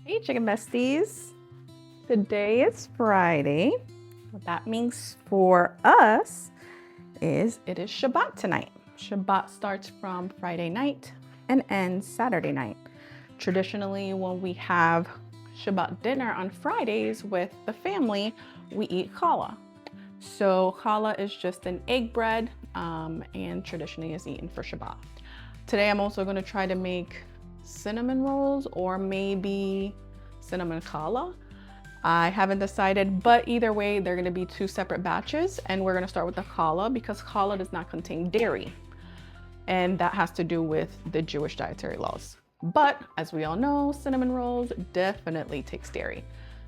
Hey chicken besties. Today is Friday. What that means for us is it is Shabbat tonight. Shabbat starts from Friday night and ends Saturday night. Traditionally, when we have Shabbat dinner on Fridays with the family, we eat challah. So challah is just an egg bread and traditionally is eaten for Shabbat. Today I'm also going to try to make cinnamon rolls or maybe cinnamon challah. I haven't decided, but either way, they're going to be two separate batches, and we're going to start with the challah because challah does not contain dairy, and that has to do with the Jewish dietary laws. But as we all know, cinnamon rolls definitely takes dairy.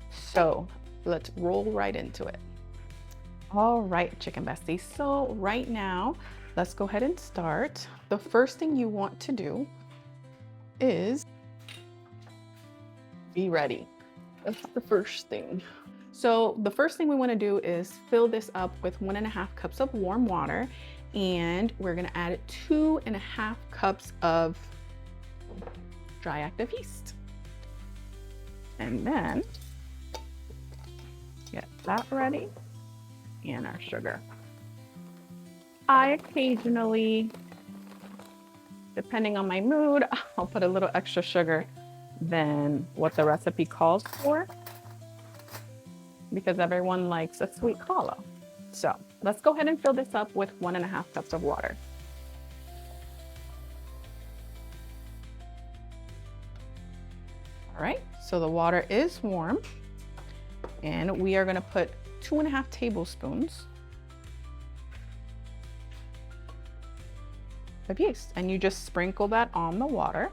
So let's roll right into it. All right, chicken besties. So right now, let's go ahead and start. The first thing you want to do is be ready. That's the first thing. So the first thing we want to do is fill this up with 1.5 cups of warm water, and we're going to add 2.5 cups of dry active yeast. And then get that ready and our sugar. I occasionally, depending on my mood, I'll put a little extra sugar than what the recipe calls for because everyone likes a sweet challah. So let's go ahead and fill this up with 1.5 cups of water. All right, so the water is warm and we are going to put 2.5 tablespoons of yeast, and you just sprinkle that on the water.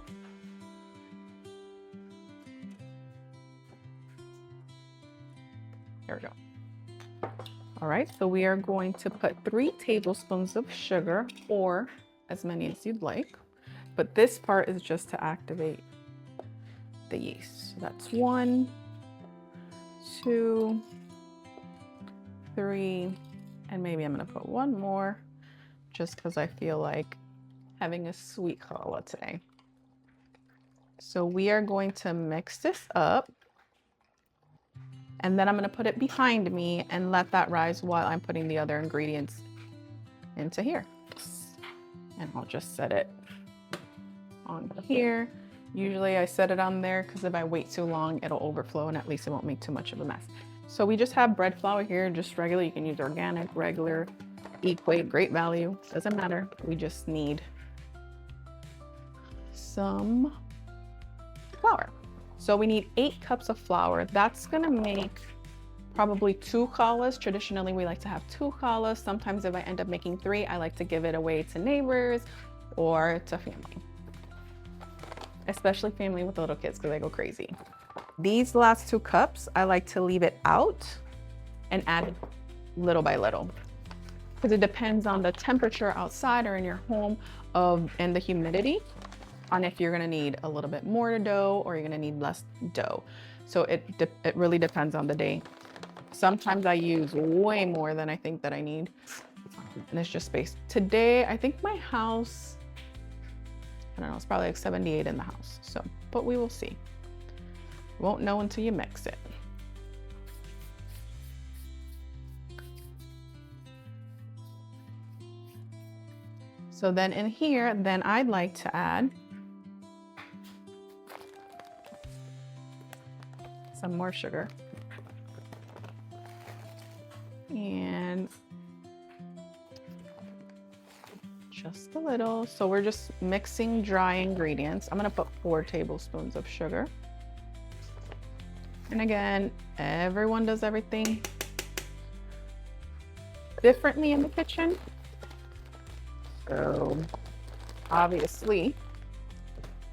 There we go. All right, so we are going to put 3 tablespoons of sugar, or as many as you'd like, but this part is just to activate the yeast. So that's 1, 2, 3, and maybe I'm gonna put 1 more just because I feel like having a sweet challah today. So we are going to mix this up, and then I'm going to put it behind me and let that rise while I'm putting the other ingredients into here. And I'll just set it on here. Usually I set it on there because if I wait too long, it'll overflow and at least it won't make too much of a mess. So we just have bread flour here, just regular. You can use organic, regular, Equate, great value, doesn't matter. We just need some flour. So we need 8 cups of flour. That's gonna make probably 2 challahs. Traditionally, we like to have 2 challahs. Sometimes if I end up making 3, I like to give it away to neighbors or to family. Especially family with little kids because they go crazy. These last 2 cups, I like to leave it out and add little by little. Because it depends on the temperature outside or in your home and the humidity on if you're gonna need a little bit more dough or you're gonna need less dough. So it really depends on the day. Sometimes I use way more than I think that I need, and it's just space. Today, I think my house, I don't know, it's probably like 78 in the house. So, but we will see. Won't know until you mix it. So then in here, then I'd like to add some more sugar. And just a little. So we're just mixing dry ingredients. I'm gonna put 4 tablespoons of sugar. And again, everyone does everything differently in the kitchen. So obviously,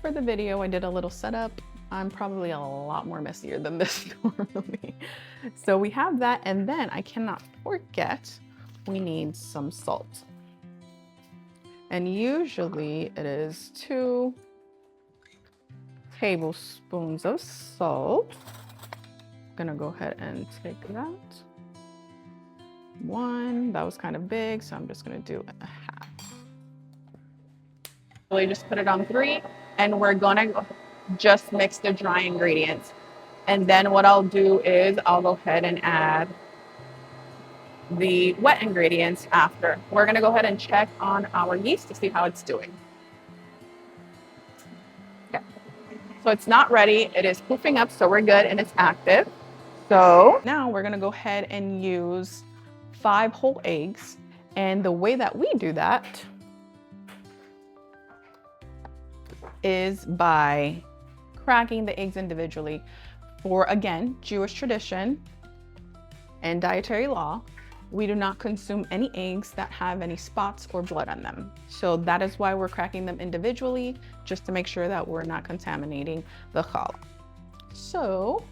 for the video, I did a little setup. I'm probably a lot more messier than this normally. So we have that, and then I cannot forget, we need some salt. And usually it is 2 tablespoons of salt. I'm gonna go ahead and take that. 1, that was kind of big, so I'm just gonna do a half. So I just put it on 3, and we're gonna just mix the dry ingredients. And then what I'll do is I'll go ahead and add the wet ingredients after. We're gonna go ahead and check on our yeast to see how it's doing. Okay. So it's not ready, it is poofing up, so we're good and it's active. So now we're gonna go ahead and use 5 whole eggs. And the way that we do that is by cracking the eggs individually. For, again, Jewish tradition and dietary law, we do not consume any eggs that have any spots or blood on them. So that is why we're cracking them individually, just to make sure that we're not contaminating the challah. So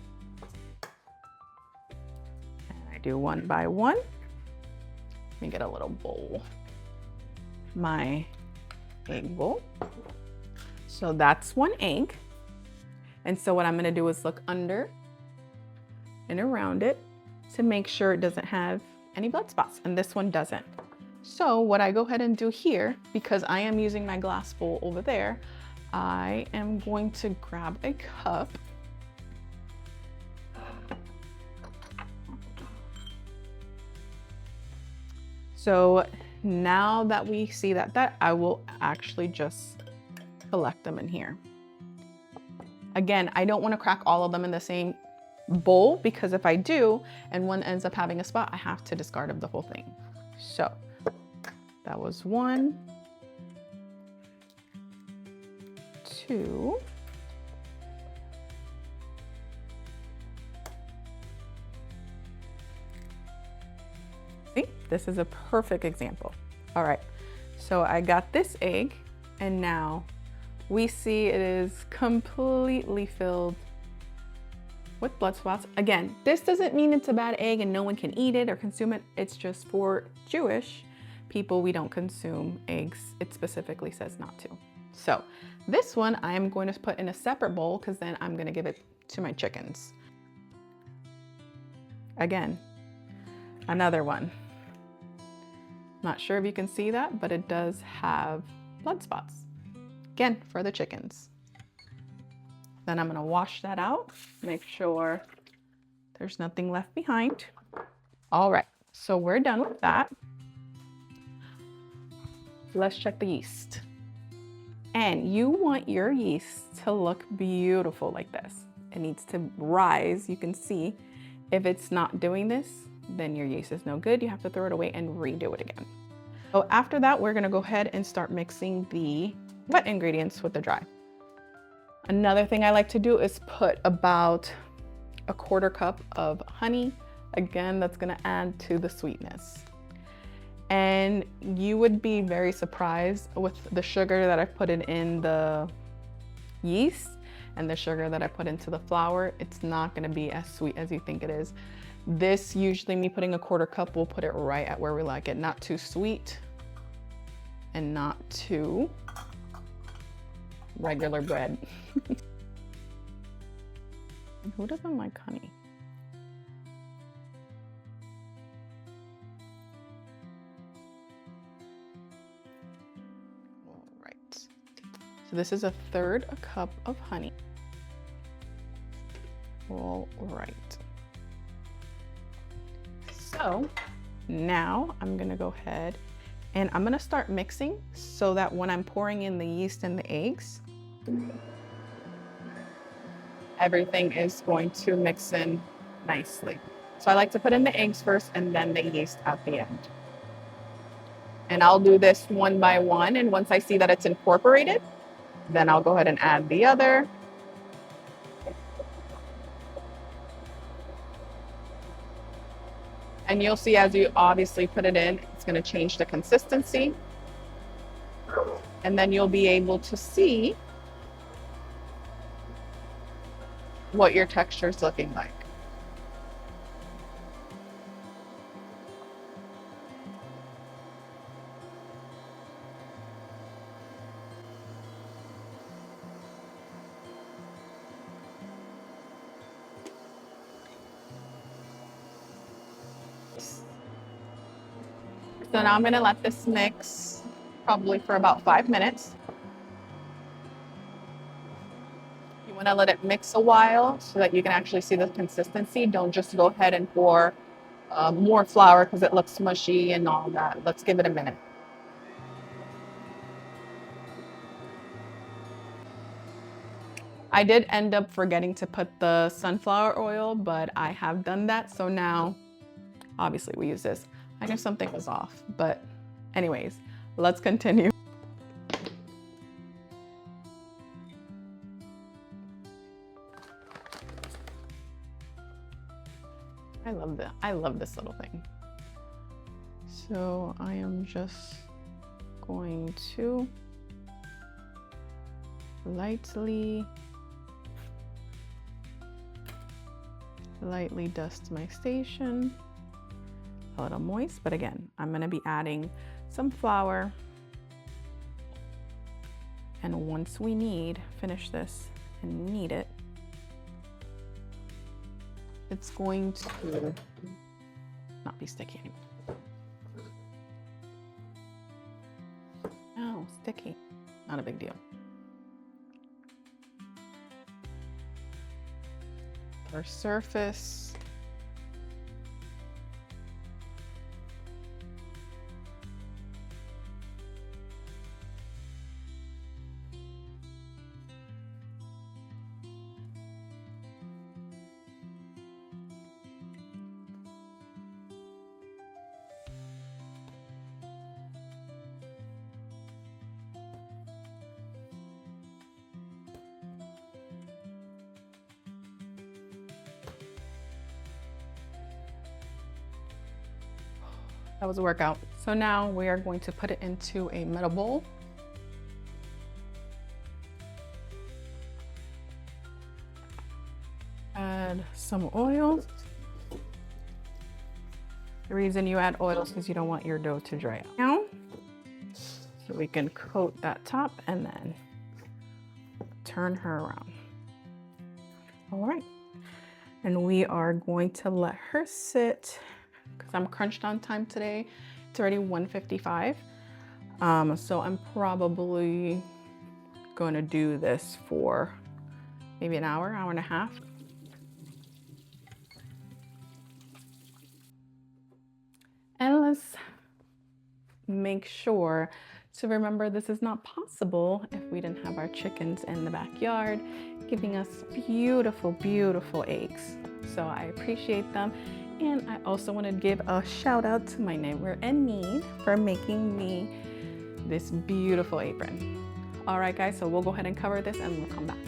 I do one by one. Let me get a little bowl. My egg bowl. So that's 1 egg. And so what I'm gonna do is look under and around it to make sure it doesn't have any blood spots, and this one doesn't. So what I go ahead and do here, because I am using my glass bowl over there, I am going to grab a cup. So now that we see that, I will actually just collect them in here. Again, I don't want to crack all of them in the same bowl, because if I do and one ends up having a spot, I have to discard of the whole thing. So that was 1, 2, see, this is a perfect example. All right, so I got this egg, and now we see it is completely filled with blood spots. Again, this doesn't mean it's a bad egg and no one can eat it or consume it. It's just for Jewish people, we don't consume eggs. It specifically says not to. So this one I am going to put in a separate bowl, because then I'm going to give it to my chickens. Again, another one. Not sure if you can see that, but it does have blood spots. Again, for the chickens. Then I'm gonna wash that out, make sure there's nothing left behind. All right, so we're done with that. Let's check the yeast. And you want your yeast to look beautiful like this. It needs to rise, you can see. If it's not doing this, then your yeast is no good. You have to throw it away and redo it again. So after that, we're gonna go ahead and start mixing the wet ingredients with the dry. Another thing I like to do is put about a 1/4 cup of honey. Again, that's gonna add to the sweetness. And you would be very surprised with the sugar that I put in the yeast and the sugar that I put into the flour. It's not gonna be as sweet as you think it is. This, usually me putting a 1/4 cup, we'll put it right at where we like it. Not too sweet and not too regular bread. Who doesn't like honey? All right. So this is 1/3 cup of honey. All right. So now I'm gonna go ahead and I'm gonna start mixing so that when I'm pouring in the yeast and the eggs, everything is going to mix in nicely. So I like to put in the eggs first and then the yeast at the end. And I'll do this one by one, and once I see that it's incorporated, then I'll go ahead and add the other. And you'll see as you obviously put it in, it's gonna change the consistency. And then you'll be able to see what your texture is looking like. So now I'm gonna let this mix probably for about 5 minutes. want to let it mix a while so that you can actually see the consistency. Don't just go ahead and pour more flour because it looks mushy and all that. Let's give it a minute. I did end up forgetting to put the sunflower oil, but I have done that. So now, obviously we use this. I knew something was off, but anyways, let's continue. I love this little thing. So I am just going to lightly dust my station. A little moist, but again, I'm going to be adding some flour. And once we finish this and knead it, it's going to not be sticky anymore. Oh, sticky. Not a big deal. Our surface. That was a workout. So now we are going to put it into a metal bowl. Add some oil. The reason you add oil is because you don't want your dough to dry out. Now, so we can coat that top and then turn her around. All right. And we are going to let her sit because I'm crunched on time today. It's already 1:55. So I'm probably going to do this for maybe an hour and a half. And let's make sure to remember this is not possible if we didn't have our chickens in the backyard giving us beautiful, beautiful eggs. So I appreciate them. And I also want to give a shout out to my neighbor in need for making me this beautiful apron. All right, guys, so we'll go ahead and cover this and we'll come back.